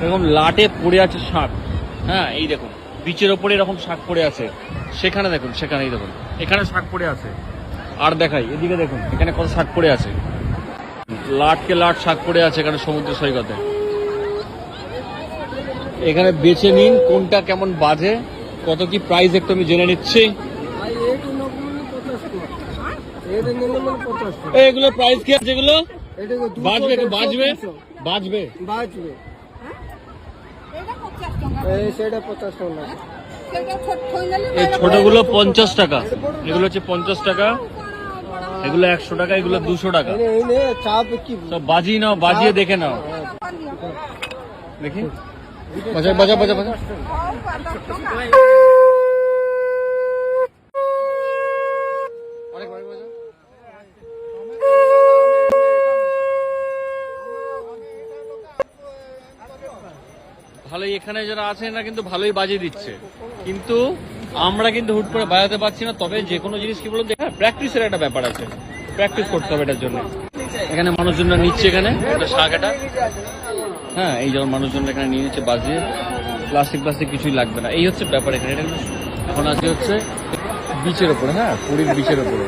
এরকম লাটে পড়ে আছে শাক। হ্যাঁ, এই দেখুন বিচের ওপরে এরকম শাক পড়ে আছে। সেখানে দেখুন, সেখানে এই দেখুন এখানে শাক পড়ে আছে। আর দেখাই, এদিকে দেখুন এখানে কত শাক পড়ে আছে। লাটকে লাট শাক পড়ে আছে এখানে সমুদ্র সৈকতে। এখানে বেছে নিন কোনটা কেমন বাজে, কত কি প্রাইস একটু আমি জেনে নিচ্ছি। এগুলো প্রাইস কি আছে? এগুলো বাজবে, একটু বাজবে বাজবে বাজবে সেটা 50 টাকা। এই ছোটগুলো 50 টাকা, এগুলো হচ্ছে 50 টাকা, এগুলো 100 টাকা, এগুলো 200 টাকা। চাপ কি সব বাজিয়ে নাও, বাজিয়ে দেখে নাও। দেখি বাজা বাজা বাজা বাজা। ভালোই, এখানে যারা আছে না কিন্তু ভালোই বাজিয়ে দিচ্ছে, কিন্তু আমরা কিন্তু হুট করে বাজাতে পারছি না। তবে যে কোনো জিনিস কি বলতো, প্র্যাকটিসের একটা ব্যাপার আছে, প্র্যাকটিস করতে হবে এটার জন্য। এখানে মানুষজনরা নিচ্ছে, এখানে একটা শাক, এটা হ্যাঁ এই যেমন মানুষজন এখানে নিয়ে নিচ্ছে বাজিয়ে। প্লাস্টিক কিছুই লাগবে না, এই হচ্ছে ব্যাপার এখানে। এটা এখন আজকে হচ্ছে বিচের ওপরে, হ্যাঁ পুরীর বিচের ওপরে।